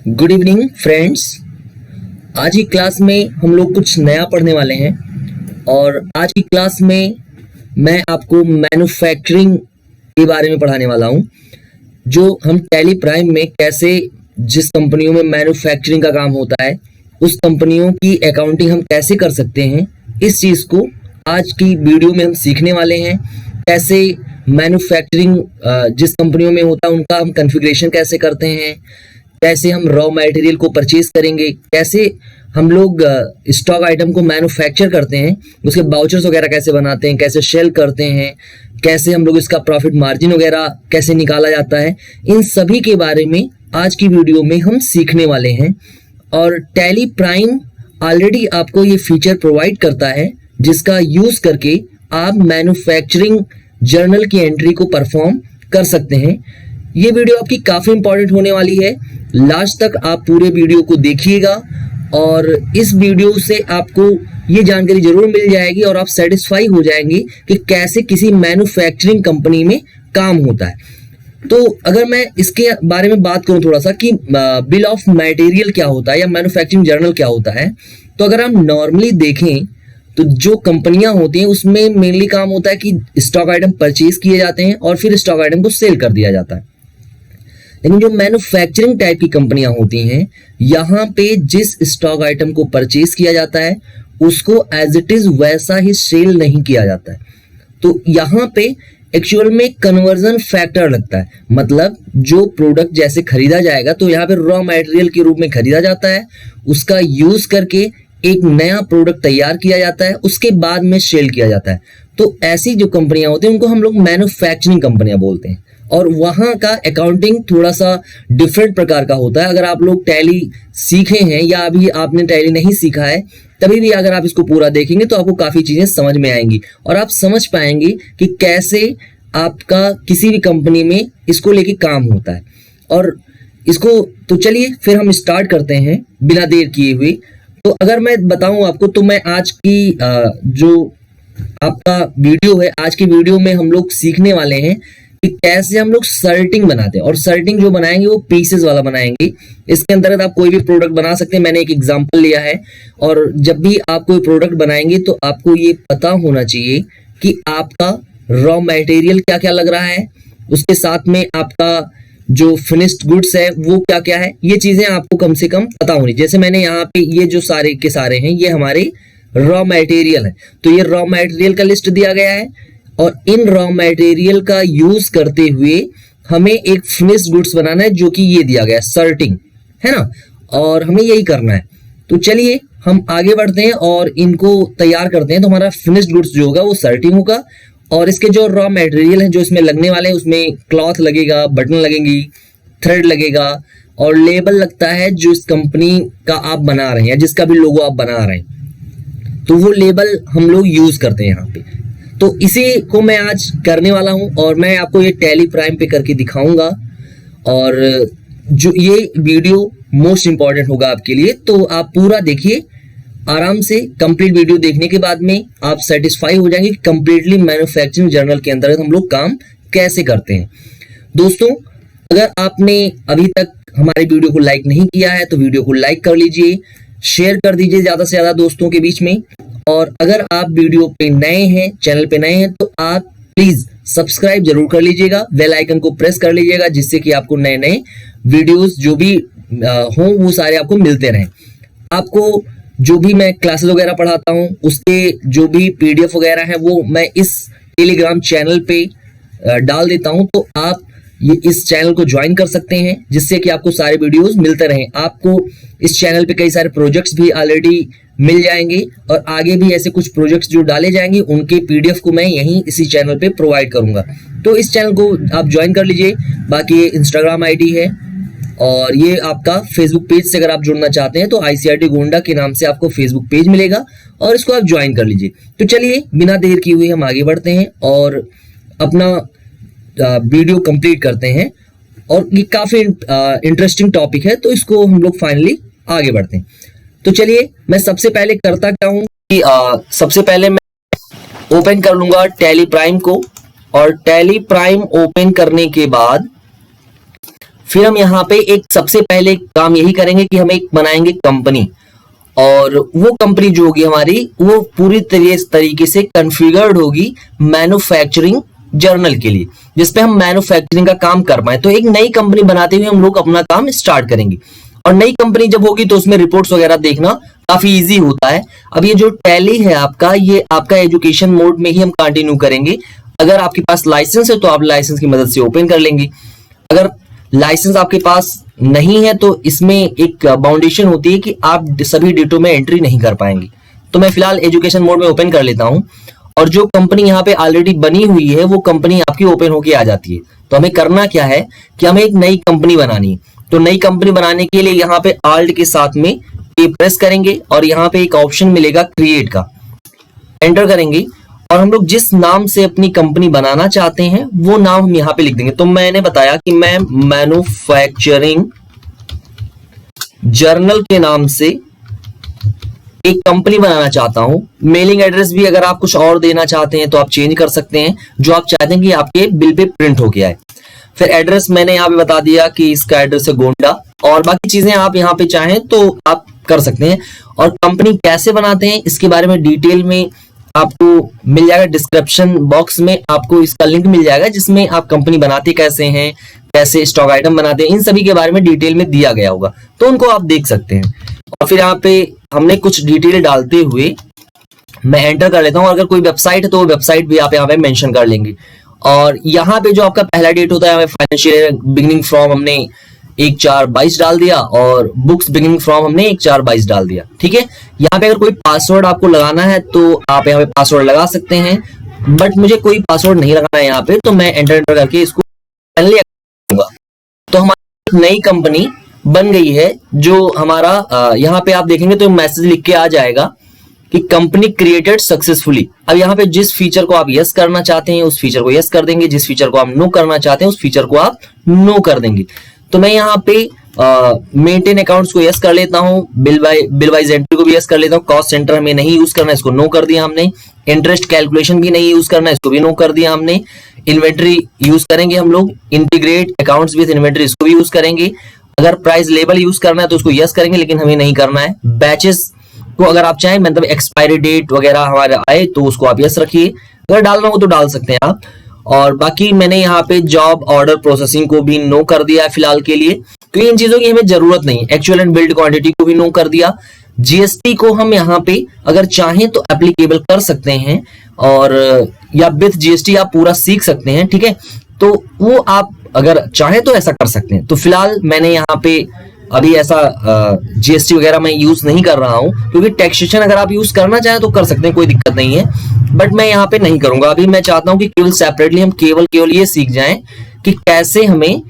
Good evening friends. आज की class में हम लोग कुछ नया पढ़ने वाले हैं और आज की क्लास में मैं आपको मैन्युफैक्चरिंग के बारे में पढ़ाने वाला हूं। जो हम टैली प्राइम में कैसे जिस कंपनियों में मैन्युफैक्चरिंग का काम होता है उस कंपनियों की अकाउंटिंग हम कैसे कर सकते हैं, इस चीज़ को आज की वीडियो में हम सीखने वाले हैं। कैसे मैन्युफैक्चरिंग जिस कंपनियों में होता है उनका हम कॉन्फ़िगरेशन कैसे करते हैं, कैसे हम रॉ मटेरियल को परचेज करेंगे, कैसे हम लोग स्टॉक आइटम को मैन्युफैक्चर करते हैं, उसके बाउचर्स वगैरह कैसे बनाते हैं, कैसे सेल करते हैं, कैसे हम लोग इसका प्रॉफिट मार्जिन वगैरह कैसे निकाला जाता है, इन सभी के बारे में आज की वीडियो में हम सीखने वाले हैं। और टैली प्राइम ऑलरेडी आपको ये फीचर प्रोवाइड करता है जिसका यूज करके आप मैन्युफैक्चरिंग जर्नल की एंट्री को परफॉर्म कर सकते हैं। ये वीडियो आपकी काफ़ी इंपॉर्टेंट होने वाली है, लास्ट तक आप पूरे वीडियो को देखिएगा और इस वीडियो से आपको ये जानकारी जरूर मिल जाएगी और आप सेटिस्फाई हो जाएंगे कि कैसे किसी मैन्युफैक्चरिंग कंपनी में काम होता है। तो अगर मैं इसके बारे में बात करूं थोड़ा सा कि बिल ऑफ मटेरियल क्या होता है या मैन्युफैक्चरिंग जर्नल क्या होता है, तो अगर हम नॉर्मली देखें तो जो कंपनियां होती हैं उसमें मेनली काम होता है कि स्टॉक आइटम परचेज किए जाते हैं और फिर स्टॉक आइटम को सेल कर दिया जाता है। लेकिन जो मैन्युफैक्चरिंग टाइप की कंपनियां होती हैं, यहाँ पे जिस स्टॉक आइटम को परचेज किया जाता है उसको एज इट इज वैसा ही सेल नहीं किया जाता है। तो यहाँ पे एक्चुअल में कन्वर्जन फैक्टर लगता है, मतलब जो प्रोडक्ट जैसे खरीदा जाएगा तो यहाँ पे रॉ मटेरियल के रूप में खरीदा जाता है, उसका यूज करके एक नया प्रोडक्ट तैयार किया जाता है, उसके बाद में सेल किया जाता है। तो ऐसी जो कंपनियां होती हैं उनको हम लोग मैन्युफैक्चरिंग कंपनियां बोलते हैं और वहां का अकाउंटिंग थोड़ा सा डिफरेंट प्रकार का होता है। अगर आप लोग टैली सीखे हैं या अभी आपने टैली नहीं सीखा है, तभी भी अगर आप इसको पूरा देखेंगे तो आपको काफ़ी चीज़ें समझ में आएंगी और आप समझ पाएंगे कि कैसे आपका किसी भी कंपनी में इसको लेके काम होता है। और इसको तो चलिए फिर हम स्टार्ट करते हैं बिना देर किए हुए। तो अगर मैं बताऊं आपको तो मैं आज की जो आपका वीडियो है, आज की वीडियो में हम लोग सीखने वाले हैं कि कैसे हम लोग सर्टिंग बनाते हैं। और सर्टिंग जो बनाएंगे वो पीसेस वाला बनाएंगे। इसके अंतर्गत आप कोई भी प्रोडक्ट बना सकते हैं, मैंने एक एग्जांपल लिया है। और जब भी आप कोई प्रोडक्ट बनाएंगे तो आपको ये पता होना चाहिए कि आपका रॉ मटेरियल क्या क्या लग रहा है, उसके साथ में आपका जो फिनिश्ड गुड्स है वो क्या क्या है, ये चीजें आपको कम से कम पता होनी। जैसे मैंने यहाँ पे ये जो सारे के सारे हैं ये हमारे रॉ मटेरियल है, तो ये रॉ मटेरियल का लिस्ट दिया गया है और इन रॉ मटेरियल का यूज करते हुए हमें एक फिनिश्ड गुड्स बनाना है जो कि ये दिया गया है सर्टिंग, है ना, और हमें यही करना है। तो चलिए हम आगे बढ़ते हैं और इनको तैयार करते हैं। तो हमारा फिनिश्ड गुड्स जो होगा वो सर्टिंग होगा और इसके जो रॉ मटेरियल है जो इसमें लगने वाले हैं उसमें क्लॉथ लगेगा, बटन लगेंगी, थ्रेड लगेगा और लेबल लगता है जो इस कंपनी का आप बना रहे हैं, जिसका भी लोगो आप बना रहे हैं, तो वो लेबल हम लोग यूज करते हैं यहाँ पे। तो इसी को मैं आज करने वाला हूं और मैं आपको ये टैली प्राइम पे करके दिखाऊंगा और जो ये वीडियो मोस्ट इंपॉर्टेंट होगा आपके लिए, तो आप पूरा देखिए आराम से। कंप्लीट वीडियो देखने के बाद में आप सेटिस्फाई हो जाएंगे कि कंप्लीटली मैन्युफैक्चरिंग जर्नल के अंतर्गत हम लोग काम कैसे करते हैं। दोस्तों, अगर आपने अभी तक हमारे वीडियो को लाइक नहीं किया है तो वीडियो को लाइक कर लीजिए, शेयर कर दीजिए ज़्यादा से ज़्यादा दोस्तों के बीच में। और अगर आप वीडियो पे नए हैं, चैनल पे नए हैं, तो आप प्लीज़ सब्सक्राइब जरूर कर लीजिएगा, बेल आइकन को प्रेस कर लीजिएगा जिससे कि आपको नए नए वीडियोस जो भी हों वो सारे आपको मिलते रहें। आपको जो भी मैं क्लासेस वगैरह पढ़ाता हूँ उसके जो भी पीडीएफ वगैरह है वो मैं इस टेलीग्राम चैनल पे डाल देता हूँ, तो आप ये इस चैनल को ज्वाइन कर सकते हैं जिससे कि आपको सारे वीडियोस मिलते रहें। आपको इस चैनल पे कई सारे प्रोजेक्ट्स भी ऑलरेडी मिल जाएंगे और आगे भी ऐसे कुछ प्रोजेक्ट्स जो डाले जाएंगे उनके पीडीएफ को मैं यहीं इसी चैनल पे प्रोवाइड करूंगा। तो इस चैनल को आप ज्वाइन कर लीजिए। बाकी ये इंस्टाग्राम आईडी है और ये आपका फेसबुक पेज से अगर आप जुड़ना चाहते हैं तो आईसीआरटी गोंडा के नाम से आपको फेसबुक पेज मिलेगा और इसको आप ज्वाइन कर लीजिए। तो चलिए बिना देर किए हुए हम आगे बढ़ते हैं और अपना वीडियो कंप्लीट करते हैं। और ये काफ़ी इंटरेस्टिंग टॉपिक है तो इसको हम लोग फाइनली आगे बढ़ते हैं। तो चलिए मैं सबसे पहले करता क्या हूँ कि सबसे पहले मैं ओपन कर लूँगा टैली प्राइम को और टैली प्राइम ओपन करने के बाद फिर हम यहाँ पे एक सबसे पहले काम यही करेंगे कि हम एक बनाएंगे कंपनी, और वो कंपनी जो होगी हमारी वो पूरी तरीके से कॉन्फ़िगर्ड होगी मैन्युफैक्चरिंग जर्नल के लिए, जिसपे हम मैन्युफैक्चरिंग का काम कर पाए। तो एक नई कंपनी बनाते हुए हम लोग अपना काम स्टार्ट करेंगे, और नई कंपनी जब होगी तो उसमें रिपोर्ट्स वगैरह देखना काफी इजी होता है। अब ये जो टैली है आपका, ये आपका एजुकेशन मोड में ही हम कंटिन्यू करेंगे। अगर आपके पास लाइसेंस है तो आप लाइसेंस की मदद से ओपन कर लेंगे। अगर लाइसेंस आपके पास नहीं है तो इसमें एक बाउंडेशन होती है कि आप सभी डेटों में एंट्री नहीं कर पाएंगे। तो मैं फिलहाल एजुकेशन मोड में ओपन कर लेता हूं, और जो कंपनी यहाँ पे ऑलरेडी बनी हुई है वो कंपनी आपकी ओपन होके आ जाती है। तो हमें करना क्या है कि हमें एक नई कंपनी बनानी है। तो नई कंपनी बनाने के लिए यहाँ पे आल्ट के साथ में ए प्रेस करेंगे, और यहाँ पे एक ऑप्शन मिलेगा क्रिएट का, एंटर करेंगे, और हम लोग जिस नाम से अपनी कंपनी बनाना चाहते हैं वो नाम हम यहाँ पे लिख देंगे। तो मैंने बताया कि मैं मैन्युफैक्चरिंग जर्नल के नाम से एक कंपनी बनाना चाहता हूं। मेलिंग एड्रेस भी अगर आप कुछ और देना चाहते हैं तो आप चेंज कर सकते हैं, जो आप चाहते हैं कि आपके बिल पे प्रिंट हो गया है। फिर एड्रेस मैंने यहाँ पे बता दिया कि इसका एड्रेस है गोंडा, और बाकी चीजें आप यहाँ पे चाहें तो आप कर सकते हैं। और कंपनी कैसे बनाते हैं इसके बारे में डिटेल में आपको मिल जाएगा, डिस्क्रिप्शन बॉक्स में आपको इसका लिंक मिल जाएगा, जिसमें आप कंपनी बनाते कैसे हैं, कैसे स्टॉक आइटम बनाते हैं, इन सभी के बारे में डिटेल में दिया गया होगा, तो उनको आप देख सकते हैं। और फिर यहाँ पे हमने कुछ डिटेल डालते हुए मैं एंटर कर लेता हूँ। अगर कोई वेबसाइट है तो वो वेबसाइट भी आप यहाँ पे मेंशन कर लेंगे। और यहाँ पे जो आपका पहला डेट होता है, हमें फाइनेंशियल बिगिनिंग फ्रॉम हमने 1/4/22 डाल दिया, और बुक्स बिगिनिंग फ्रॉम हमने 1/4/22 डाल दिया। ठीक है, यहाँ पे अगर कोई पासवर्ड आपको लगाना है तो आप यहाँ पे पासवर्ड लगा सकते हैं, बट मुझे कोई पासवर्ड नहीं लगाना है यहाँ पे, तो मैं एंटर करके इसको फाइनली करूंगा। तो हमारी नई कंपनी बन गई है। जो हमारा यहाँ पे आप देखेंगे तो मैसेज लिख के आ जाएगा कि कंपनी क्रिएटेड सक्सेसफुली। अब यहाँ पे जिस फीचर को आप यस करना चाहते हैं उस फीचर को यस कर देंगे, जिस फीचर को आप नो करना चाहते हैं उस फीचर को आप नो कर देंगे। तो मैं यहाँ पे मेंटेन अकाउंट्स को यस कर लेता हूँ, बिल वाइज एंट्री को भी यस कर लेता हूँ, कॉस्ट सेंटर हमें नहीं यूज करना है, इसको नो कर दिया हमने, इंटरेस्ट कैलकुलेशन भी नहीं यूज करना है, इसको भी नो कर दिया हमने, इन्वेंट्री यूज करेंगे हम लोग, इंटीग्रेट अकाउंट्स विद इन्वेंट्री इसको भी यूज करेंगे, अगर प्राइस लेबल यूज करना है तो उसको यस करेंगे, लेकिन हमें नहीं करना है। बैचेस को अगर आप चाहें, मतलब एक्सपायरी डेट वगैरह हमारे आए तो उसको आप यस रखिए, अगर डालना हो तो डाल सकते हैं आप। और बाकी मैंने यहाँ पे जॉब ऑर्डर प्रोसेसिंग को भी नो कर दिया है फिलहाल के लिए, क्योंकि इन चीजों की हमें जरूरत नहीं। एक्चुअल एंड बिल्ड क्वांटिटी को भी नो कर दिया। जीएसटी को हम यहाँ पे अगर चाहें तो एप्लीकेबल कर सकते हैं, और या विथ जीएसटी आप पूरा सीख सकते हैं। ठीक है, तो वो आप अगर चाहें तो ऐसा कर सकते हैं। तो फिलहाल मैंने यहाँ पे अभी ऐसा जीएसटी वगैरह मैं यूज नहीं कर रहा हूं, क्योंकि टैक्सेशन अगर आप यूज करना चाहें तो कर सकते हैं, कोई दिक्कत नहीं है, बट मैं यहाँ पे नहीं करूंगा। अभी मैं चाहता हूं कि केवल सेपरेटली हम केवल ये सीख जाएं कि कैसे हमें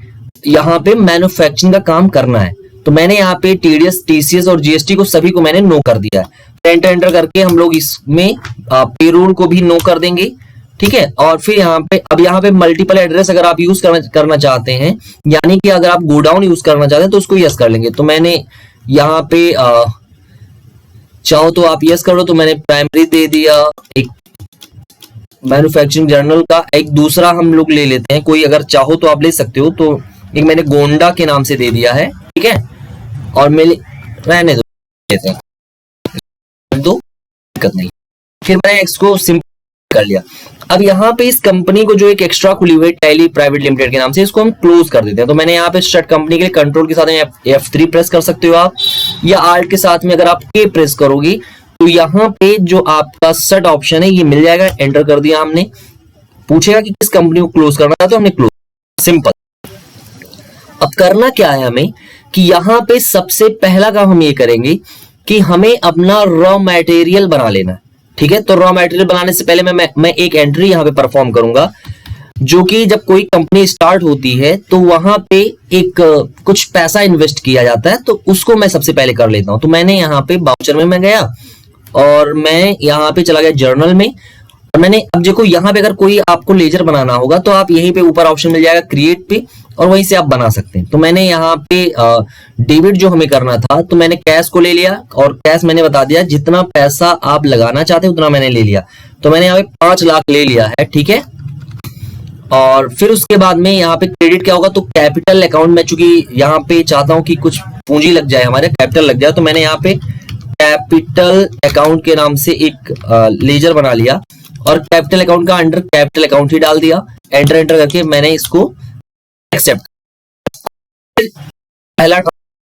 यहाँ पे मैन्युफैक्चरिंग का काम करना है। तो मैंने यहाँ पे टीडीएस, टीसीएस और जीएसटी को सभी को मैंने नो कर दिया है। एंटर करके हम लोग इसमें पेरोल को भी नो कर देंगे। ठीक है, और फिर यहाँ पे मल्टीपल एड्रेस अगर आप यूज करना चाहते हैं, यानी कि अगर आप गोडाउन यूज करना चाहते हैं तो उसको यस कर लेंगे। तो मैंने यहाँ पे चाहो तो आप यस करो, तो मैंने प्राइमरी दे दिया। एक मैन्युफैक्चरिंग जर्नल का एक दूसरा हम लोग ले लेते हैं, कोई अगर चाहो तो आप ले सकते हो। तो एक मैंने गोंडा के नाम से दे दिया है। ठीक है, और मैं रहने दो, दिक्कत नहीं। फिर मैंने इसको सिंपल कर लिया। अब यहाँ पे इस कंपनी को जो एक एक्स्ट्रा खुली हुई है टैली प्राइवेट लिमिटेड के नाम से, इसको हम क्लोज कर देते हैं। तो मैंने यहाँ पे स्टार्ट कंपनी के लिए कंट्रोल के साथ F3 प्रेस कर सकते हो आप, या आल्ट के साथ में अगर आप K प्रेस करोगे तो यहाँ पे जो आपका सेट ऑप्शन है ये मिल जाएगा। एंटर कर दिया हमने, पूछेगा कि किस कंपनी को क्लोज करना है, तो हमने क्लोज, सिंपल। अब करना क्या है हमें कि यहाँ पे सबसे पहला काम हम ये करेंगे कि हमें अपना रॉ मटेरियल बना लेना है। ठीक है, तो रॉ मटेरियल बनाने से पहले मैं एक एंट्री यहाँ पे परफॉर्म करूंगा, जो कि जब कोई कंपनी स्टार्ट होती है तो वहां पे एक कुछ पैसा इन्वेस्ट किया जाता है, तो उसको मैं सबसे पहले कर लेता हूं। तो मैंने यहाँ पे बाउचर में मैं गया और मैं यहाँ पे चला गया जर्नल में, और मैंने अब देखो यहाँ पे अगर कोई आपको लेजर बनाना होगा तो आप यहीं पे ऊपर ऑप्शन मिल जाएगा क्रिएट पे, और वहीं से आप बना सकते हैं। तो मैंने यहाँ पे डेबिट जो हमें करना था, तो मैंने कैश को ले लिया, और कैश मैंने बता दिया जितना पैसा आप लगाना चाहते हैं उतना मैंने ले लिया। तो मैंने यहाँ पे 5 लाख ले लिया है। ठीक है, और फिर उसके बाद में यहाँ पे क्रेडिट क्या होगा, तो कैपिटल अकाउंट में, चूंकि यहाँ पे चाहता हूँ कि कुछ पूंजी लग जाए, हमारे कैपिटल लग जाए, तो मैंने यहाँ पे कैपिटल अकाउंट के नाम से एक लेजर बना लिया और कैपिटल अकाउंट का अंडर कैपिटल अकाउंट ही डाल दिया। एंटर एंटर करके मैंने इसको एक्सेप्ट। पहला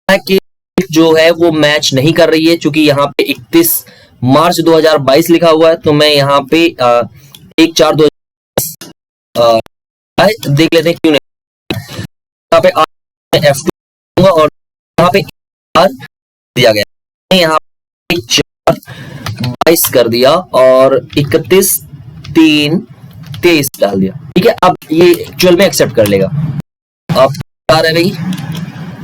कि जो है वो मैच नहीं कर रही है, क्योंकि यहाँ पे 31 मार्च 2022 लिखा हुआ है, तो मैं यहाँ पे 1/4/2022 देख लेते हैं क्यों नहीं। यहाँ पे F2 और यहाँ पे दिया गया, यहाँ पे 1/4/22 कर दिया और 31/3/23 डाल दिया। ठीक है, अब ये एक्चुअल में एक्सेप्ट कर लेगा। अब आ रहा है भाई,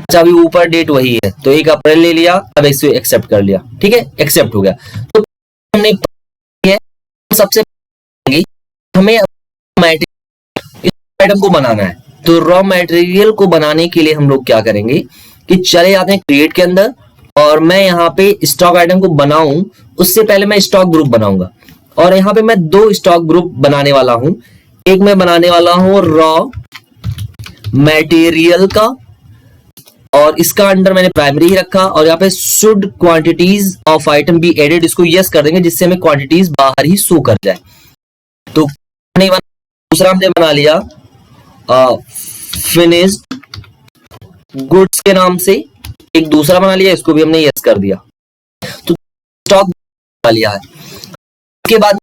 अच्छा अभी ऊपर डेट वही है, तो 1 अप्रैल ले लिया, अब इसे एक्सेप्ट कर लिया। ठीक है, एक्सेप्ट हो गया। तो हमने सबसे हमें इस आइटम को बनाना है, तो रॉ मटेरियल को बनाने के लिए हम लोग क्या करेंगे कि चले जाते हैं क्रिएट के अंदर, और मैं यहाँ पे स्टॉक आइटम को बनाऊं उससे पहले मैं स्टॉक ग्रुप बनाऊंगा, और यहाँ पे मैं 2 स्टॉक ग्रुप बनाने वाला हूं। एक मैं बनाने वाला हूं रॉ मटेरियल का, और इसका अंडर मैंने प्राइमरी ही रखा, और यहाँ पे should quantities of item be added, इसको यस कर देंगे जिससे हमें क्वांटिटीज बाहर ही शो कर जाए। तो दूसरा हमने बना लिया फिनिश्ड गुड्स के नाम से, एक दूसरा बना लिया, इसको भी हमने यस कर दिया, तो स्टॉक बना लिया है। उसके बाद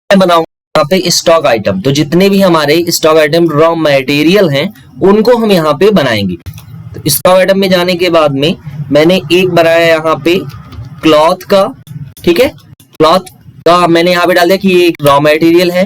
मैं बनाऊंगा यहाँ पे स्टॉक आइटम, तो जितने भी हमारे स्टॉक आइटम रॉ मटेरियल हैं उनको हम यहाँ पे बनाएंगे। तो स्टॉक आइटम में जाने के बाद में मैंने एक बनाया यहाँ पे क्लॉथ का। ठीक है, क्लॉथ का मैंने यहाँ पे डाल दिया कि ये एक रॉ मटेरियल है।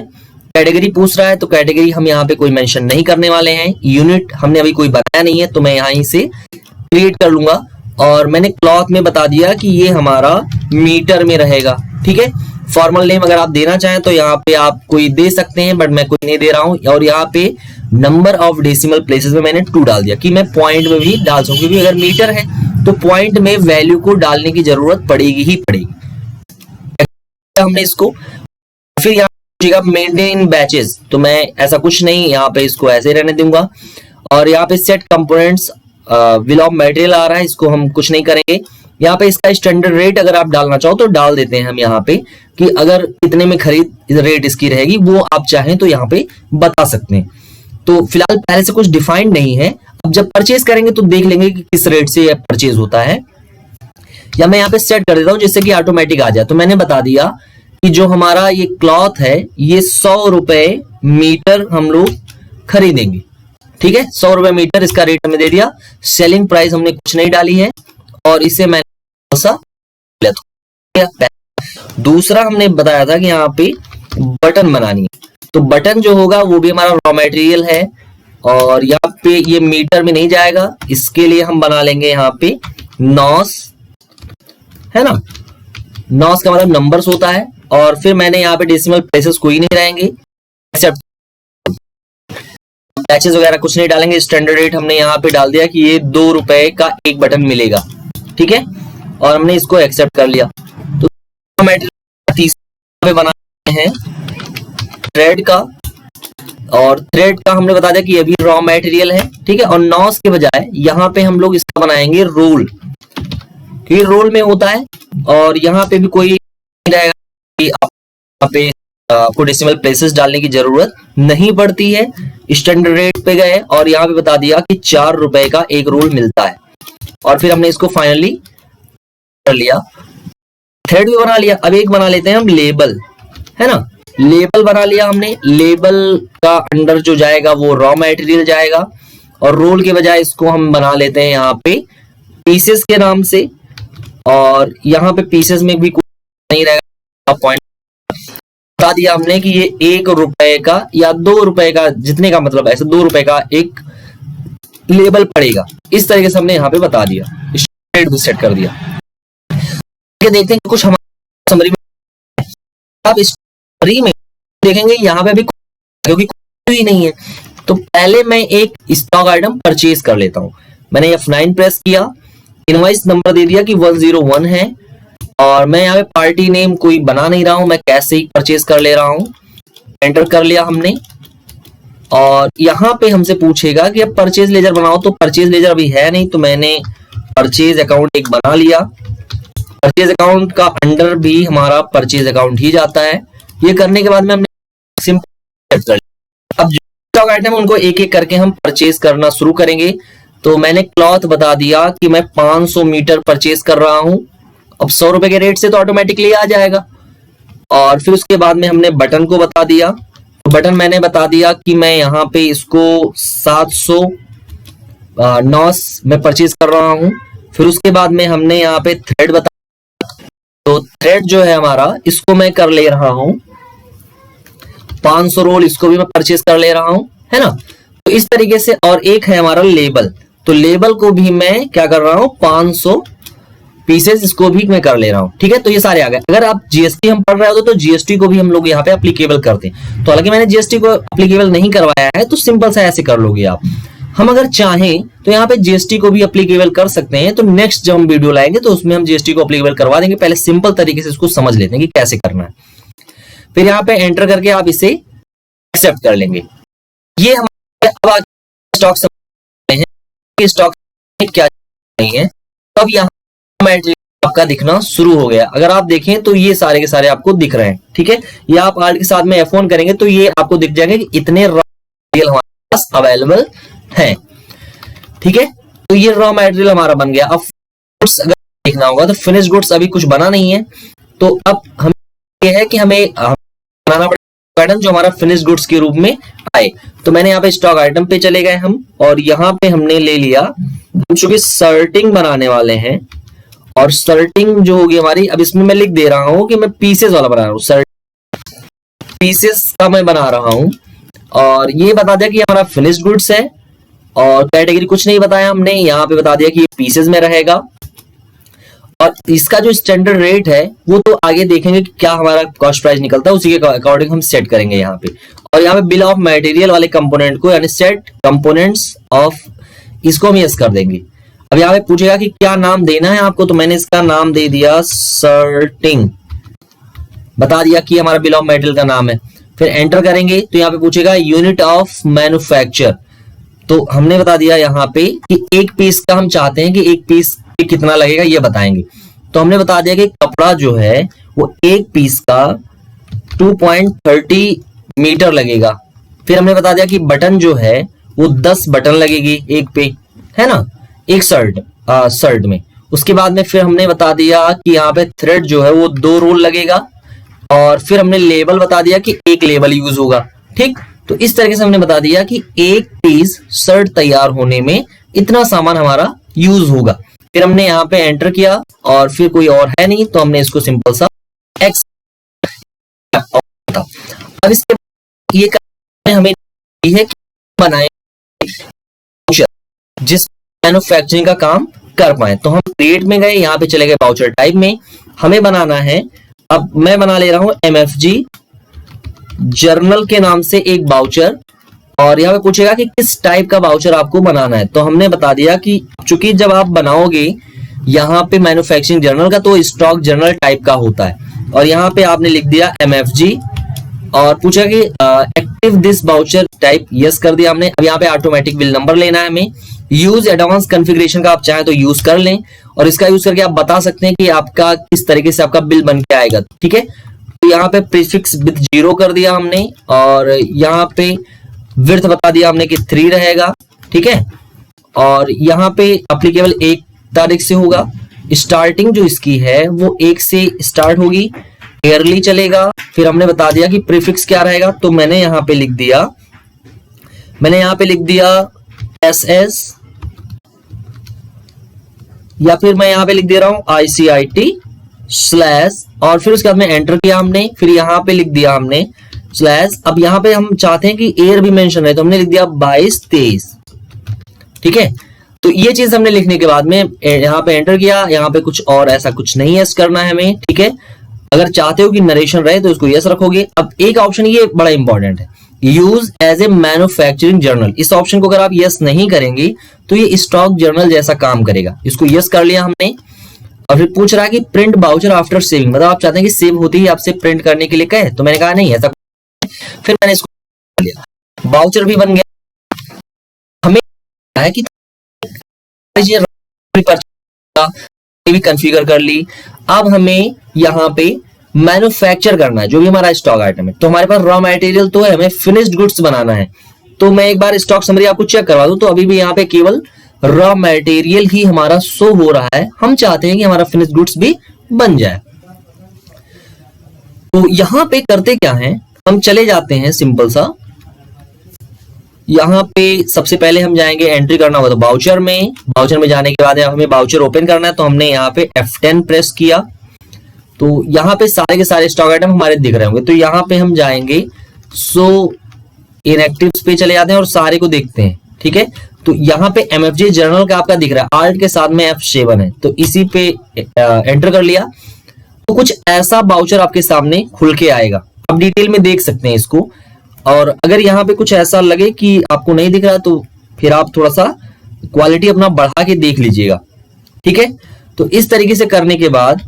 कैटेगरी पूछ रहा है, तो कैटेगरी हम यहाँ पे कोई मेंशन नहीं करने वाले हैं। यूनिट हमने अभी कोई बताया नहीं है, तो मैं यहाँ से क्रिएट कर लूंगा, और मैंने क्लॉथ में बता दिया कि ये हमारा मीटर में रहेगा। ठीक है, फॉर्मल नेम अगर आप देना चाहें तो यहाँ पे आप कोई दे सकते हैं, बट मैं कोई नहीं दे रहा हूँ। और यहाँ पे नंबर ऑफ डेसिमल प्लेसेस में मैंने 2 डाल दिया कि मैं पॉइंट में भी डाल सकूं, क्योंकि अगर मीटर है तो पॉइंट में वैल्यू को डालने की जरूरत पड़ेगी ही पड़ेगी। हमने इसको फिर यहाँ मेंटेन बैचेस, तो मैं ऐसा कुछ नहीं, यहाँ पे इसको ऐसे रहने दूंगा। और यहाँ पे set components will of material आ रहा है, इसको हम कुछ नहीं करेंगे। यहाँ पे इसका स्टैंडर्ड रेट अगर आप डालना चाहो तो डाल देते हैं हम यहाँ पे, कि अगर कितने में खरीद रेट इसकी रहेगी वो आप चाहें तो यहाँ पे बता सकते हैं। तो फिलहाल पहले से कुछ डिफाइंड नहीं है, अब जब परचेज करेंगे तो देख लेंगे कि किस रेट से परचेज होता है। या मैं यहाँ पे सेट कर देता हूँ जिससे कि ऑटोमेटिक आ जाए। तो मैंने बता दिया कि जो हमारा ये क्लॉथ है ये 100 रुपए मीटर हम लोग खरीदेंगे। ठीक है, 100 रुपए मीटर इसका रेट हमें दे दिया। सेलिंग प्राइस हमने कुछ नहीं डाली है, और इसे मैंने दूसरा हमने बताया था कि यहाँ पे बटन बनानी है, तो बटन जो होगा वो भी हमारा रॉ मटेरियल है, और यहाँ पे ये मीटर में नहीं जाएगा, इसके लिए हम बना लेंगे यहाँ पे नॉस, है ना। नॉस का मतलब नंबर्स होता है, और फिर मैंने यहाँ पे डेसिमल प्लेसेस कोई नहीं रहेंगे, एक्सेप्ट बैचेस वगैरह कुछ नहीं डालेंगे। स्टैंडर्ड रेट हमने यहाँ पे डाल दिया कि ये 2 रुपए का एक बटन मिलेगा। ठीक है, और हमने इसको एक्सेप्ट कर लिया। तो तीसरा बनाते हैं थ्रेड का, और थ्रेड का हमने बता दिया कि ये भी रॉ मटेरियल है। ठीक है, और नॉस के बजाय यहाँ पे हम लोग इसका बनाएंगे रोल, क्योंकि रोल में होता है, और यहाँ पे भी कोई नहीं रहेगा कि यहाँ पे आपको डेसिमल प्लेसेस डालने की जरूरत नहीं पड़ती है। स्टैंडर्ड रेट पे गए और यहाँ पे बता दिया कि 4 रुपए का एक रोल मिलता है, और फिर हमने इसको फाइनली कर लिया। थ्रेड भी बना लिया। अब एक बना लेते हैं हम लेबल, है ना। लेबल बना लिया हमने, लेबल का अंडर जो जाएगा वो रॉ मटेरियल जाएगा, और रोल के बजाय इसको हम बना लेते हैं यहाँ पे पीसेस के नाम से, और यहाँ पे पीसेस में भी कुछ नहीं रहेगा। पॉइंट बता दिया हमने कि ये 1 रुपए का या 2 रुपए का, जितने का मतलब ऐसे 2 रुपए का एक लेबल पड़ेगा। इस तरीके से हमने यहाँ पे बता दिया, रेट भी सेट कर दिया। देखते हैं कुछ हमारे समरी में, आप इस समरी में देखेंगे यहाँ पे अभी क्योंकि कोई नहीं है, तो पहले मैं एक स्टॉक आइटम परचेज कर लेता हूँ। मैंने F9 प्रेस किया, इनवॉइस नंबर दे दिया कि 101 है, और मैं यहाँ पे पार्टी नेम कोई बना नहीं रहा हूं, मैं कैश से ही परचेज कर ले रहा हूं। एंटर कर लिया हमने, और यहाँ पे हमसे पूछेगा कि अब परचेज लेजर बनाओ, तो परचेज लेजर अभी है नहीं, तो मैंने परचेज अकाउंट एक बना लिया। परचेज अकाउंट का अंडर भी हमारा परचेज अकाउंट ही जाता है। ये करने के बाद में हमने सिंपल कर लिया। अब जो स्टॉक आइटम है उनको एक एक करके हम परचेज करना शुरू करेंगे। तो मैंने क्लॉथ बता दिया कि मैं 500 मीटर परचेज कर रहा हूं। अब 100 रुपए के रेट से तो ऑटोमेटिकली आ जाएगा। और फिर उसके बाद में हमने बटन को बता दिया, तो बटन मैंने बता दिया कि मैं यहाँ पे इसको 700 नॉस में परचेज कर रहा हूँ। फिर उसके बाद में हमने यहाँ पे थ्रेड बता, तो थ्रेड जो है हमारा इसको मैं कर ले रहा हूँ 500 रोल, इसको भी मैं परचेज कर ले रहा हूँ, है ना। तो इस तरीके से। और एक है हमारा लेबल, तो लेबल को भी मैं क्या कर रहा हूँ 500 पीसेस, इसको भी मैं कर ले रहा हूँ। ठीक है, तो ये सारे आ गए। अगर आप जीएसटी हम पढ़ रहे हो तो जीएसटी को भी हम लोग यहाँ पे अप्लीकेबल करते हैं। तो हालांकि मैंने जीएसटी को अप्लीकेबल नहीं करवाया है, तो सिंपल सा ऐसे कर लोगे आप। हम अगर चाहें तो यहाँ पे जीएसटी को भी अप्लीकेबल कर सकते हैं। तो नेक्स्ट जब हम वीडियो लाएंगे तो उसमें हम जीएसटी को अप्लीकेबल करवा देंगे। पहले सिंपल तरीके से इसको समझ लेते हैं कि कैसे करना है। फिर यहाँ पे एंटर करके आप इसे एक्सेप्ट कर लेंगे। ये हमारे अब स्टॉक समझते हैं कि स्टॉक में क्या नहीं है। तब यहाँ आपका दिखना शुरू हो गया। अगर आप देखें तो ये सारे के सारे आपको दिख रहे हैं। ठीक है, ये आप आर्ट के साथ में F1 करेंगे तो ये आपको दिख जाएंगे कि इतने रॉ मटेरियल हमारे पास अवेलेबल है। ठीक है, तो ये रॉ मटेरियल हमारा बन गया। अब गुड्स अगर देखना होगा तो फिनिश गुड्स अभी कुछ बना नहीं है, तो अब हम ये है कि हमें बनाना पड़ेगा आइटम जो हमारा फिनिश गुड्स के रूप में आए। तो मैंने यहाँ पे स्टॉक आइटम पे चले गए हम, और यहाँ पे हमने ले लिया, हम चूंकि सर्टिंग बनाने वाले हैं, और सर्टिंग जो होगी हमारी, अब इसमें मैं लिख दे रहा हूं कि मैं पीसेस वाला बना रहा हूं, सर्टिंग पीसेस का मैं बना रहा हूं। और ये बता दिया कि हमारा फिनिश्ड गुड्स है, और कैटेगरी कुछ नहीं बताया हमने, यहाँ पे बता दिया कि ये पीसेस में रहेगा। और इसका जो स्टैंडर्ड रेट है वो तो आगे देखेंगे कि क्या हमारा कॉस्ट प्राइस निकलता है, उसी के अकॉर्डिंग हम सेट करेंगे यहाँ पे। और यहाँ पे बिल ऑफ मटेरियल वाले कंपोनेंट को, यानी सेट कंपोनेंट्स ऑफ, इसको हम यस कर देंगे। अब यहाँ पे पूछेगा कि क्या नाम देना है आपको, तो मैंने इसका नाम दे दिया सर्टिंग, बता दिया कि हमारा बिल ऑफ मटेरियल का नाम है। फिर एंटर करेंगे तो यहाँ पे पूछेगा यूनिट ऑफ मैन्युफैक्चर, तो हमने बता दिया यहाँ पे कि एक पीस का हम चाहते हैं कि एक पीस पे कितना लगेगा ये बताएंगे। तो हमने बता दिया कि कपड़ा जो है वो एक पीस का 2.30 मीटर लगेगा। फिर हमने बता दिया कि बटन जो है वो 10 बटन लगेगी एक पे, है ना, एक शर्ट में। उसके बाद में फिर हमने बता दिया कि यहाँ पे थ्रेड जो है वो 2 रोल लगेगा, और फिर हमने लेबल बता दिया कि एक लेबल यूज होगा। ठीक, तो इस तरीके से हमने बता दिया कि एक पीस शर्ट तैयार होने में इतना सामान हमारा यूज होगा। फिर हमने यहाँ पे एंटर किया, और फिर कोई और है नहीं तो हमने इसको सिंपल सा एक्स। अब इसके ये हमें है कि बनाए जिस मैन्युफैक्चरिंग का काम कर पाए। तो हम क्रिएट में गए, यहाँ पे चले गए वाउचर टाइप में, हमें बनाना है। अब मैं बना ले रहा हूं MFG जर्नल के नाम से एक वाउचर, और यहाँ पे पूछेगा कि किस टाइप का वाउचर आपको बनाना है। तो हमने बता दिया कि चूंकि जब आप बनाओगे यहाँ पे मैन्युफैक्चरिंग जर्नल का, तो स्टॉक जर्नल टाइप का होता है। और यहाँ पे आपने लिख दिया MFG, और पूछा कि active this voucher type, yes कर दिया हमने। अब यहाँ पे ऑटोमेटिक बिल नंबर लेना है हमें। यूज एडवांस कॉन्फ़िगरेशन का आप चाहें तो यूज कर लें, और इसका यूज करके आप बता सकते हैं कि आपका किस तरीके से आपका बिल बन के आएगा। ठीक है, तो यहाँ पे प्रीफिक्स विद 0 कर दिया हमने, और यहाँ पे विड्थ बता दिया हमने कि 3 रहेगा। ठीक है, और यहाँ पे अप्लीकेबल 1 तारीख से होगा। स्टार्टिंग जो इसकी है वो 1 से स्टार्ट होगी, ईयरली चलेगा। फिर हमने बता दिया कि प्रीफिक्स क्या रहेगा, तो मैंने यहाँ पे लिख दिया SS, या फिर मैं यहाँ पे लिख दे रहा हूं ICIT स्लैश, और फिर उसके बाद में एंटर किया हमने। फिर यहाँ पे लिख दिया हमने स्लैश। अब यहाँ पे हम चाहते हैं कि ईयर भी मेंशन है, तो हमने लिख दिया 22-23। ठीक है, तो ये चीज हमने लिखने के बाद में यहाँ पे एंटर किया। यहाँ पे कुछ और ऐसा कुछ नहीं यस करना है हमें। ठीक है, अगर चाहते हो कि नरेशन रहे तो इसको यस रखोगे। अब एक ऑप्शन ये बड़ा इंपॉर्टेंट है, use as a manufacturing journal. इस ऑप्शन को अगर आप यस नहीं करेंगे तो ये स्टॉक जर्नल जैसा काम करेगा। इसको यस कर लिया हमने, और फिर पूछ रहा है कि प्रिंट वाउचर आफ्टर सेविंग, मतलब आप चाहते हैं कि सेव होती ही आपसे प्रिंट करने के लिए कहे, तो मैंने कहा नहीं ऐसा। फिर मैंने इसको कर लिया। वाउचर भी बन गया। हमें है कि भी कॉन्फ़िगर कर ली। अब हमें यहाँ पे मैन्युफैक्चर करना है जो भी हमारा स्टॉक आइटम है। तो हमारे पास रॉ मटेरियल तो है, हमें फिनिश्ड गुड्स बनाना है। तो मैं एक बार स्टॉक समरी आपको चेक करवा दूं, तो अभी भी यहाँ पे केवल रॉ मटेरियल ही हमारा शो हो रहा है। हम चाहते हैं कि हमारा फिनिश्ड गुड्स भी बन जाए। तो यहां पे करते क्या है, हम चले जाते हैं सिंपल सा, यहां पे सबसे पहले हम जाएंगे, एंट्री करना होगा तो वाउचर में जाने के बाद हमें वाउचर ओपन करना है। तो हमने यहाँ पे F10 प्रेस किया, तो यहाँ पे सारे के सारे स्टॉक आइटम हमारे दिख रहे होंगे। तो यहाँ पे हम जाएंगे सो इनएक्टिव्स पे चले जाते हैं और सारे को देखते हैं। ठीक है, तो यहाँ पे MFG जर्नल का आपका दिख रहा है, आर्ट के साथ में F7 है, तो इसी पे एंटर कर लिया। तो कुछ ऐसा वाउचर आपके सामने खुल के आएगा, आप डिटेल में देख सकते हैं इसको। और अगर यहाँ पे कुछ ऐसा लगे कि आपको नहीं दिख रहा, तो फिर आप थोड़ा सा क्वालिटी अपना बढ़ा के देख लीजिएगा। ठीक है, तो इस तरीके से करने के बाद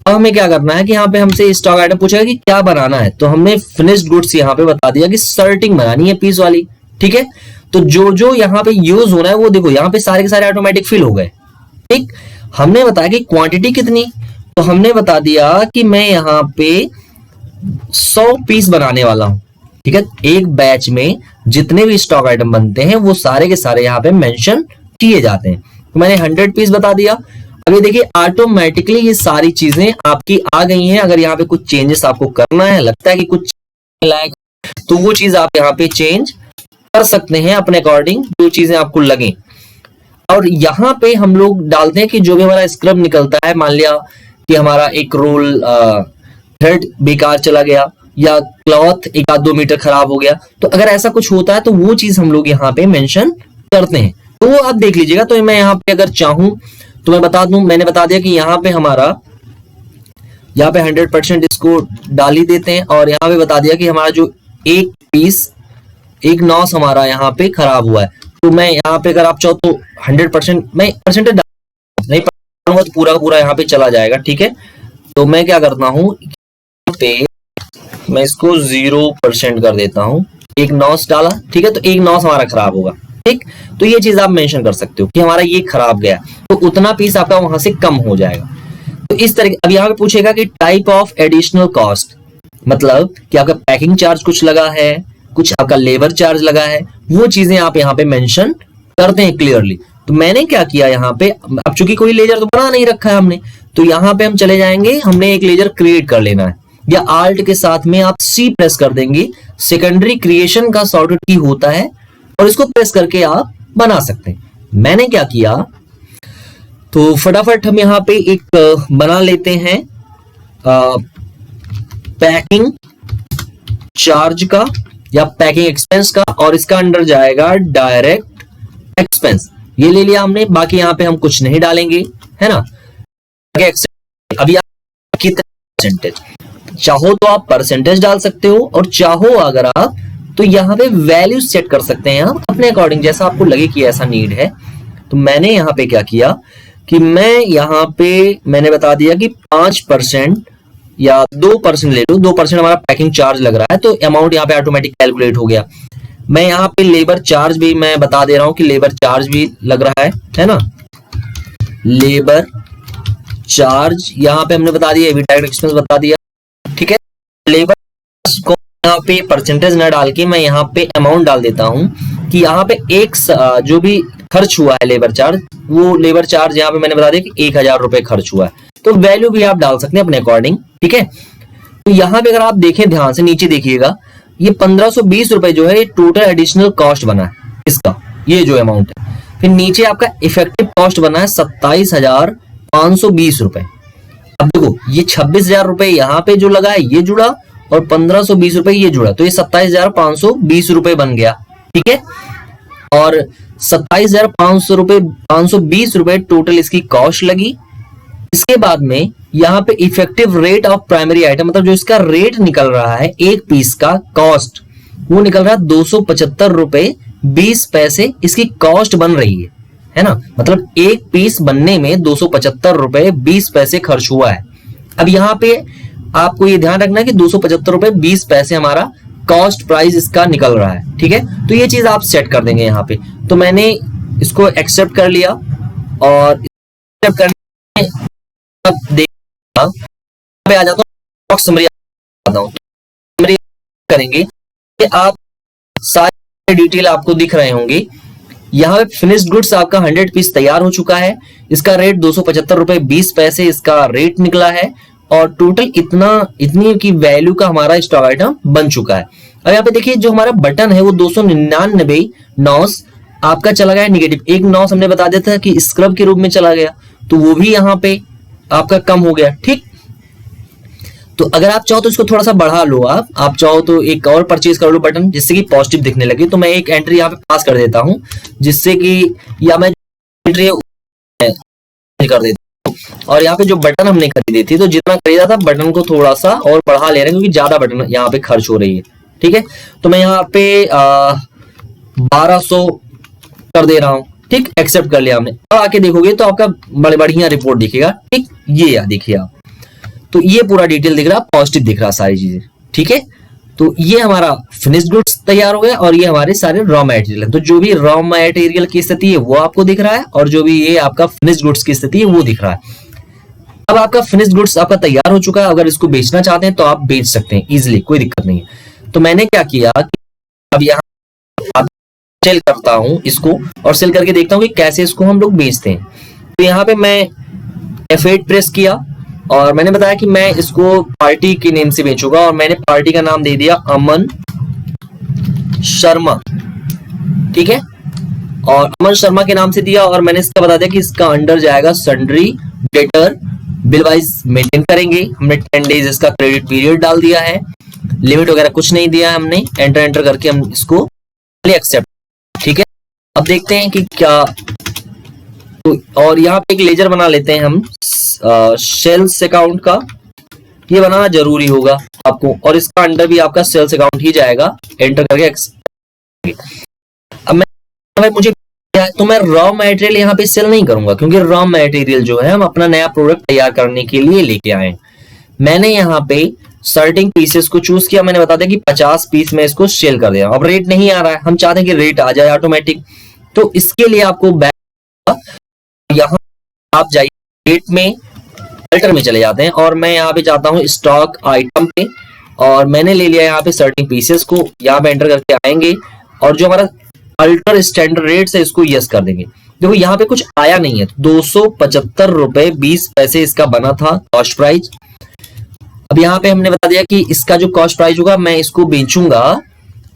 अब हमें क्या करना है कि यहाँ पे हमसे स्टॉक आइटम पूछेगा कि क्या बनाना है। तो हमने फिनिश्ड गुड्स यहाँ पे बता दिया कि सर्टिंग बनानी है पीस वाली। ठीक है, तो जो जो यहाँ पे यूज होना है वो देखो, यहाँ पे सारे के सारे ऑटोमेटिक फिल हो गए। ठीक, हमने बताया कि क्वांटिटी कितनी, तो हमने बता दिया कि मैं यहाँ पे 100 पीस बनाने वाला हूं। ठीक है, एक बैच में जितने भी स्टॉक आइटम बनते हैं वो सारे के सारे यहाँ पे मेंशन किए जाते हैं। तो मैंने 100 पीस बता दिया। अभी देखिए ऑटोमेटिकली ये सारी चीजें आपकी आ गई हैं। अगर यहाँ पे कुछ चेंजेस आपको करना है, लगता है कि कुछ लायक, तो वो चीज आप यहाँ पे चेंज कर सकते हैं अपने अकॉर्डिंग, जो चीजें आपको लगे। और यहाँ पे हम लोग डालते हैं कि जो भी हमारा स्क्रब निकलता है, मान लिया कि हमारा एक रोल थ्रेड बेकार चला गया या क्लॉथ 1-2 मीटर खराब हो गया, तो अगर ऐसा कुछ होता है तो वो चीज हम लोग यहाँ पे मेंशन करते हैं। तो वो आप देख लीजिएगा। तो मैं यहाँ पे अगर चाहूं तो मैं बता दूं, मैंने बता दिया कि यहाँ पे हमारा, यहाँ पे 100% इसको डाल ही देते हैं। और यहाँ पे बता दिया कि हमारा जो एक पीस, एक नॉस हमारा यहाँ पे खराब हुआ है। तो मैं यहाँ पे अगर आप चाहो तो 100% मैं परसेंटेज नहीं पाऊंगा तो पूरा पूरा यहाँ पे चला जाएगा। ठीक है, तो मैं क्या करता हूँ पे मैं इसको 0% कर देता हूँ। एक नॉस डाला, ठीक है, तो एक नॉस हमारा खराब होगा। ठीक, तो ये चीज आप मेंशन कर सकते हो कि हमारा ये खराब गया, तो उतना पीस आपका वहां से कम हो जाएगा। तो इस तरह, अब यहाँ पे पूछेगा कि टाइप ऑफ एडिशनल कॉस्ट, मतलब कि आपका पैकिंग चार्ज कुछ लगा है, कुछ आपका लेबर चार्ज लगा है, वो चीजें आप यहाँ पे मेंशन करते हैं क्लियरली। तो मैंने क्या किया यहाँ पे, अब चूंकि कोई लेजर तो बना नहीं रखा है हमने, तो यहाँ पे हम चले जाएंगे, हमने एक लेजर क्रिएट कर लेना है, या आल्ट के साथ में आप C प्रेस कर देंगे। सेकेंडरी क्रिएशन का शॉर्टकट की होता है और इसको प्रेस करके आप बना सकते हैं। मैंने क्या किया, तो फटाफट हम यहाँ पे एक बना लेते हैं पैकिंग चार्ज का या पैकिंग एक्सपेंस का, और इसका अंडर जाएगा डायरेक्ट एक्सपेंस। ये ले लिया हमने, बाकी यहाँ पे हम कुछ नहीं डालेंगे, है ना। अभी आप कितने परसेंटेज चाहो तो आप परसेंटेज डाल सकते हो, और चाहो अगर आप तो यहाँ पे वैल्यू सेट कर सकते हैं आप अपने अकॉर्डिंग, जैसा आपको लगे कि ऐसा नीड है। तो मैंने यहाँ पे क्या किया कि मैं यहाँ पे मैंने बता दिया कि 5% या 2% ले लो। 2% हमारा पैकिंग चार्ज लग रहा है, तो अमाउंट यहाँ पे ऑटोमेटिक कैलकुलेट हो गया। मैं यहाँ पे लेबर चार्ज भी मैं बता दे रहा हूँ कि लेबर चार्ज भी लग रहा है ना। लेबर चार्ज यहाँ पे हमने बता दिया, डायरेक्ट एक्सपेंस बता दिया। ठीक है, लेबर को यहाँ पे परसेंटेज ना डाल के मैं यहाँ पे अमाउंट डाल देता हूँ कि यहाँ पे एक जो भी खर्च हुआ है लेबर चार्ज, वो लेबर चार्ज यहाँ पे मैंने बता दिया कि 1000 रुपए खर्च हुआ है। तो वैल्यू भी आप डाल सकते हैं अपने अकॉर्डिंग। ठीक है, तो यहाँ पे अगर आप देखें ध्यान से, नीचे देखिएगा, ये 1520 रुपए जो है ये टोटल एडिशनल कॉस्ट बना है इसका, ये जो अमाउंट है। फिर नीचे आपका इफेक्टिव कॉस्ट बना है 27,520 रुपए। अब देखो ये 26,000 रुपए यहाँ पे जो लगा है ये जुड़ा, और 1520 रुपए ये जुड़ा, तो ये 27,520 रुपए बन गया। ठीक है, और 27,520 रुपए टोटल इसकी कॉस्ट लगी। इसके बाद में यहाँ पे effective rate of primary item, मतलब जो इसका रेट निकल रहा है एक पीस का कॉस्ट, वो निकल रहा है 275 रुपए 20 पैसे इसकी कॉस्ट बन रही है ना। मतलब एक पीस बनने में 275 रुपए 20 पैसे खर्च हुआ है। अब यहाँ पे आपको ये ध्यान रखना है कि 275 रुपए 20 पैसे हमारा कॉस्ट प्राइस इसका निकल रहा है, ठीक है। तो ये चीज आप सेट कर देंगे यहाँ पे। तो मैंने इसको एक्सेप्ट कर लिया और एक्सेप्ट करने देखा पे आ जाता हूँ, समरी आता हूँ। समरी करेंगे कि आप सारे डिटेल आपको दिख रहे होंगे। यहाँ पे फिनिश्ड गुड्स आपका 100 पीस तैयार हो चुका है। इसका रेट 275 रुपए 20 पैसे इसका रेट निकला है और टोटल इतनी की वैल्यू का हमारा स्टॉक आइटम बन चुका है। अब यहाँ पे देखिए जो हमारा बटन है वो 299 नॉस आपका चला गया निगेटिव। एक नॉस हमने बता दिया था कि स्क्रब के रूप में चला गया, तो वो भी यहाँ पे आपका कम हो गया, ठीक। तो अगर आप चाहो तो इसको थोड़ा सा बढ़ा लो, आप चाहो तो एक और परचेज कर लो बटन, जिससे कि पॉजिटिव दिखने लगे। तो मैं एक एंट्री यहाँ पे पास कर देता हूँ, जिससे कि या मैं एंट्री कर देता हूँ। और यहाँ पे जो बटन हमने खरीदी थी, तो जितना खरीदा था बटन को थोड़ा सा और बढ़ा ले रहे हैं, क्योंकि ज्यादा बटन यहाँ पे खर्च हो रही है, ठीक है। तो मैं यहाँ पे 1200 कर दे रहा हूँ, ठीक। एक्सेप्ट कर लिया हमने। अब आके देखोगे तो आपका बढ़िया रिपोर्ट दिखेगा, ठीक। ये देखिए आप, तो ये पूरा डिटेल दिख रहा, पॉजिटिव दिख रहा सारी चीजें, ठीक है। तो ये हमारा फिनिश्ड गुड्स तैयार हो गया और ये हमारे सारे रॉ मटेरियल है। तो जो भी रॉ मटेरियल की स्थिति है वो आपको दिख रहा है और जो भी ये आपका फिनिश्ड गुड्स की स्थिति है वो दिख रहा है। अब आपका फिनिश्ड गुड्स आपका तैयार हो चुका है। अगर इसको बेचना चाहते हैं तो आप बेच सकते हैं इजिली, कोई दिक्कत नहीं है। तो मैंने क्या किया कि अब यहाँ सेल करता हूं इसको और सेल करके देखता हूं कि कैसे इसको हम लोग बेचते हैं। तो यहाँ पे मैं F8 प्रेस किया और मैंने बताया कि मैं इसको पार्टी के नेम से बेचूंगा और मैंने पार्टी का नाम दे दिया अमन शर्मा, ठीक है। और अमन शर्मा के नाम से दिया और मैंने इसका बता दिया कि इसका अंडर जाएगा sundry debtor bill wise maintain करेंगे। हमने 10 डेज इसका क्रेडिट पीरियड डाल दिया है, लिमिट वगैरह कुछ नहीं दिया है हमने। एंटर करके हम इसको एक्सेप्ट, ठीक है। अब देखते हैं कि क्या, तो और यहाँ पे एक लेजर बना लेते हैं हम सेल्स अकाउंट का। ये बनाना जरूरी होगा आपको और इसका अंडर भी आपका सेल्स अकाउंट ही जाएगा। एंटर करके अब मुझे तो मैं रॉ मटेरियल यहाँ पे सेल नहीं करूंगा, क्योंकि रॉ मटेरियल जो है हम अपना नया प्रोडक्ट तैयार करने के लिए लेके आए। मैंने यहाँ पे सर्टिंग पीसेस को चूज किया। मैंने बता दिया कि 50 पीस में इसको सेल कर दिया। अब रेट नहीं आ रहा है, हम चाहते हैं कि रेट आ जाए ऑटोमेटिक। तो इसके लिए आपको यहाँ आप जाइए रेट में, फिल्टर में चले जाते हैं और मैं यहाँ पे जाता हूँ स्टॉक आइटम पे और मैंने ले लिया यहाँ पे सर्टिंग पीसेस को। यहाँ पे एंटर करके आएंगे और जो हमारा अल्टर स्टैंडर्ड रेट है इसको यस कर देंगे। देखो यहाँ पे कुछ आया नहीं है, 275 रुपए 20 पैसे इसका बना था कॉस्ट प्राइस। अब यहाँ पे हमने बता दिया कि इसका जो कॉस्ट प्राइस होगा मैं इसको बेचूंगा,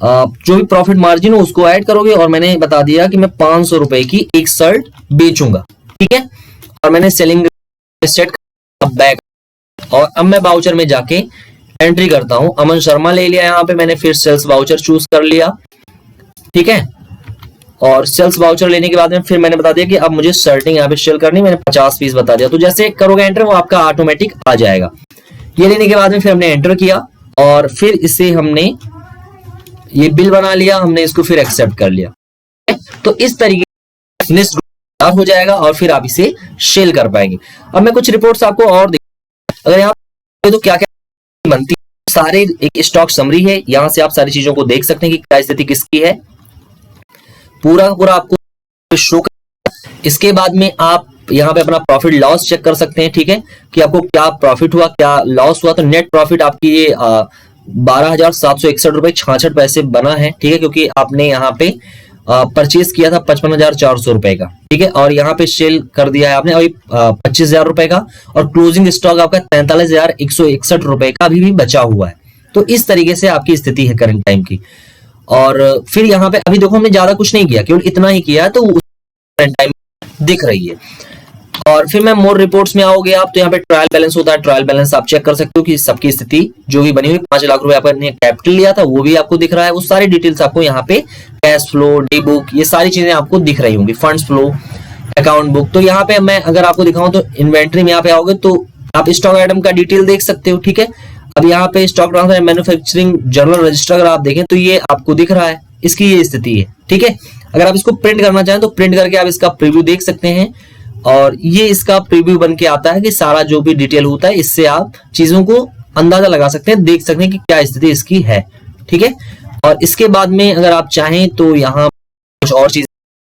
जो भी प्रॉफिट मार्जिन हो उसको ऐड करोगे और मैंने बता दिया कि मैं 500 रुपए की एक शर्ट बेचूंगा, ठीक है। और मैंने सेलिंग सेट बैक और अब मैं वाउचर में जाके एंट्री करता हूं। अमन शर्मा ले लिया यहाँ पे मैंने, फिर सेल्स वाउचर चूज कर लिया, ठीक है। और सेल्स वाउचर लेने के बाद में फिर मैंने बता दिया कि अब मुझे शर्टिंग यहाँ पे सेल करनी, मैंने 50 पीस बता दिया। तो जैसे करोगे एंटर वो आपका ऑटोमेटिक आ जाएगा। ये लेने के बाद में फिर हमने एंटर किया और फिर इसे हमने ये बिल बना लिया, हमने इसको फिर एक्सेप्ट कर लिया। तो इस तरीके से हो जाएगा और फिर आप इसे सेल कर पाएंगे। अब मैं कुछ रिपोर्ट्स आपको और अगर यहाँ तो क्या क्या बनती है, सारे एक स्टॉक समरी है, यहाँ से आप सारी चीजों को देख सकते हैं कि क्या स्थिति किसकी है, पूरा आपको शो कर। इसके बाद में आप यहाँ पे अपना प्रॉफिट लॉस चेक कर सकते हैं, ठीक है, कि आपको क्या प्रॉफिट हुआ क्या लॉस हुआ। तो नेट प्रॉफिट आपकी ये 12,761 रुपए 66 पैसे बना है, ठीक है, क्योंकि आपने यहाँ पे परचेज किया था 55,400 रुपए का, ठीक है। और यहाँ पे सेल कर दिया है आपने अभी 25,000 रुपए का और क्लोजिंग स्टॉक आपका 43,161 रुपए का अभी भी बचा हुआ है। तो इस तरीके से आपकी स्थिति है करंट टाइम की। और फिर यहाँ पे अभी देखो हमने ज्यादा कुछ नहीं किया, केवल इतना ही किया, तो करंट टाइम दिख रही है। और फिर मैं मोर रिपोर्ट्स में आओगे आप तो यहाँ पे ट्रायल बैलेंस होता है, ट्रायल बैलेंस आप चेक कर सकते हो कि सबकी स्थिति जो भी बनी हुई 5 लाख रुपए आपने कैपिटल लिया था वो भी आपको दिख रहा है। वो सारी डिटेल्स आपको यहाँ पे कैश फ्लो, डी बुक, ये सारी चीजें आपको दिख रही होंगी, फंड्स फ्लो, अकाउंट बुक। तो यहाँ पे मैं अगर आपको दिखाऊं तो इन्वेंट्री में यहाँ पे आओगे तो आप स्टॉक आइटम का डिटेल देख सकते हो, ठीक है। अब यहाँ पे stock transfer manufacturing journal register अगर आप देखें तो ये आपको दिख रहा है, इसकी ये स्थिति है, ठीक है। अगर आप इसको प्रिंट करना चाहें तो प्रिंट करके आप इसका प्रीव्यू देख सकते हैं और ये इसका प्रीव्यू बन के आता है कि सारा जो भी डिटेल होता है इससे आप चीजों को अंदाजा लगा सकते हैं, देख सकते हैं कि क्या स्थिति इसकी है, ठीक है। और इसके बाद में अगर आप चाहें तो यहाँ कुछ और चीज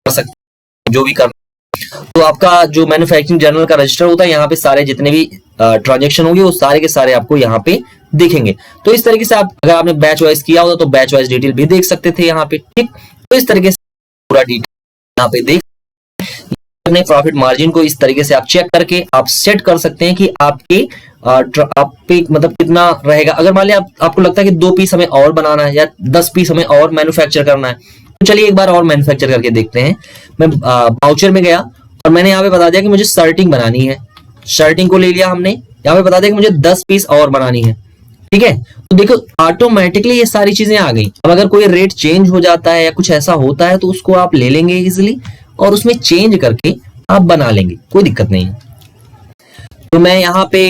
कर सकते हैं, जो भी करना। तो आपका जो मैन्युफैक्चरिंग जर्नल का रजिस्टर होता है, यहाँ पे सारे जितने भी ट्रांजेक्शन होंगे वो सारे के सारे आपको यहाँ पे दिखेंगे। तो इस तरीके से आप अगर आपने बैच वाइज किया होता तो बैच वाइज डिटेल भी देख सकते थे यहाँ पे, ठीक। तो इस तरीके से पूरा डिटेल यहाँ पे देख अपने प्रॉफिट मार्जिन को इस तरीके से आप चेक करके आप सेट कर सकते हैं कि आपके आप पे मतलब कितना रहेगा। अगर मान लिया आपको लगता है कि 2 पीस हमें और बनाना है या 10 पीस हमें और मैन्युफैक्चर करना है, तो चलिए एक बार और मैन्युफैक्चर करके देखते हैं। मैं वाउचर में गया और मैंने यहाँ पे बता दिया कि मुझे शर्टिंग बनानी है। शर्टिंग को ले लिया हमने, यहाँ पे बता दिया कि मुझे 10 पीस और बनानी है, ठीक है। तो देखो ऑटोमेटिकली ये सारी चीजें आ गई। अब अगर कोई रेट चेंज हो जाता है या कुछ ऐसा होता है तो उसको आप ले लेंगे इजिली और उसमें चेंज करके आप बना लेंगे, कोई दिक्कत नहीं है। तो मैं यहाँ पे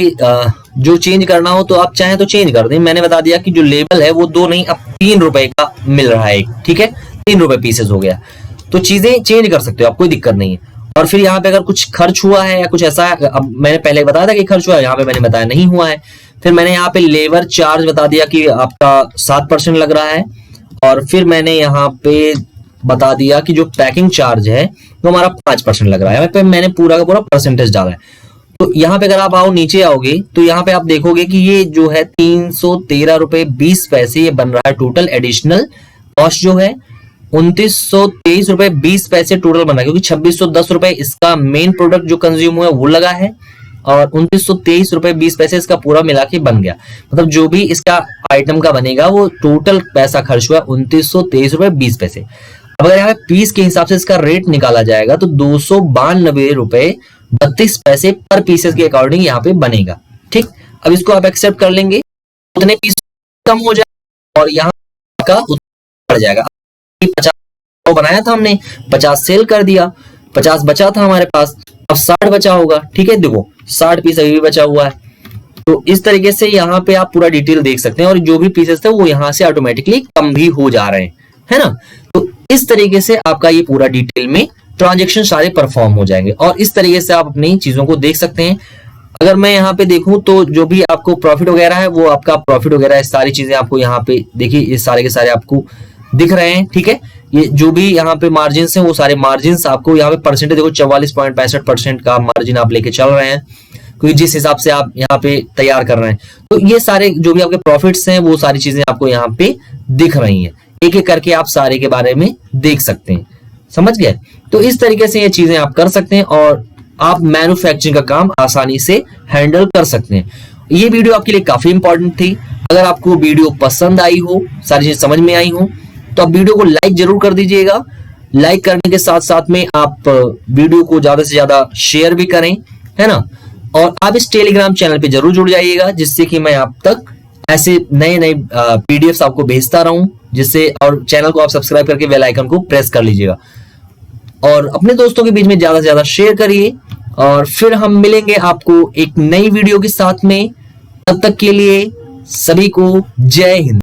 जो चेंज करना हो तो आप चाहें तो चेंज कर दें। मैंने बता दिया कि जो लेबल है वो 2 नहीं अब 3 रुपए का मिल रहा है, ठीक है, 3 रुपए पीसेस हो गया। तो चीजें चेंज कर सकते हो आप, कोई दिक्कत नहीं है। और फिर यहाँ पे अगर कुछ खर्च हुआ है या कुछ ऐसा है, अब मैंने पहले बताया था कि खर्च हुआ है, यहाँ पे मैंने बताया नहीं हुआ है। फिर मैंने यहाँ पे लेबर चार्ज बता दिया कि आपका 7% लग रहा है। और फिर मैंने यहाँ पे बता दिया कि जो पैकिंग चार्ज है वो हमारा 5% लग रहा है। मैंने पूरा का पूरा परसेंटेज डाला है। तो यहाँ पे अगर आप आओ नीचे आओगे तो यहाँ पे आप देखोगे कि ये जो है 313 रुपए 20 पैसे ये बन रहा है टोटल। एडिशनल कॉस्ट जो है 2923 रुपए 20 पैसे टोटल बन रहा है, क्योंकि 2610 रुपए इसका मेन प्रोडक्ट जो कंज्यूम हुआ है वो लगा है और 2923 रुपए 20 पैसे इसका पूरा मिला के बन गया। मतलब जो भी इसका आइटम का बनेगा वो टोटल पैसा खर्च हुआ 2923 रुपए 20 पैसे। अब अगर यहाँ पीस के हिसाब से इसका रेट निकाला जाएगा तो 292 रुपए 32 पैसे पर पीसेस के अकॉर्डिंग यहाँ पे बनेगा, ठीक। अब इसको आप एक्सेप्ट कर लेंगे, उतने पीस कम हो जाए और यहाँ का बढ़ जाएगा। 50 बनाया था हमने, 50 सेल कर दिया, 50 बचा था हमारे पास, अब 60 बचा होगा, ठीक है। देखो 60 पीस अभी भी बचा हुआ है। तो इस तरीके से यहाँ पे आप पूरा डिटेल देख सकते हैं और जो भी पीसेस थे वो यहाँ से ऑटोमेटिकली कम भी हो जा रहे हैं, है ना। तो इस तरीके से आपका ये पूरा डिटेल में ट्रांजैक्शन सारे परफॉर्म हो जाएंगे और इस तरीके से आप अपनी चीजों को देख सकते हैं। अगर मैं यहाँ पे देखूं तो जो भी आपको प्रॉफिट वगैरह है वो आपका प्रॉफिट वगैरह है, सारी चीजें आपको यहाँ पे देखिए ये सारे के सारे आपको दिख रहे हैं, ठीक है। ये जो भी यहाँ पे मार्जिन है वो सारे मार्जिन आपको यहाँ पे परसेंटेज देखो 44.65% का मार्जिन आप लेके चल रहे हैं, क्योंकि जिस हिसाब से आप यहाँ पे तैयार कर रहे हैं। तो ये सारे जो भी आपके प्रॉफिट्स हैं वो सारी चीजें आपको यहाँ पे दिख रही हैं, एक एक करके आप सारे के बारे में देख सकते हैं, समझ गए। तो इस तरीके से ये चीजें आप कर सकते हैं और आप मैन्युफैक्चरिंग का काम आसानी से हैंडल कर सकते हैं। ये वीडियो आपके लिए काफी इंपॉर्टेंट थी। अगर आपको वीडियो पसंद आई हो, सारी चीजें समझ में आई हो, तो आप वीडियो को लाइक जरूर कर दीजिएगा। लाइक करने के साथ साथ में आप वीडियो को ज्यादा से ज्यादा शेयर भी करें, है ना। और आप इस टेलीग्राम चैनल पे जरूर जुड़ जाइएगा, जिससे कि मैं आप तक ऐसे नए नए पीडीएफ्स आपको भेजता रहूं, जिससे और चैनल को आप सब्सक्राइब करके बेल आइकन को प्रेस कर लीजिएगा और अपने दोस्तों के बीच में ज्यादा से ज्यादा शेयर करिए। और फिर हम मिलेंगे आपको एक नई वीडियो के साथ में। तब तक के लिए सभी को जय हिंद।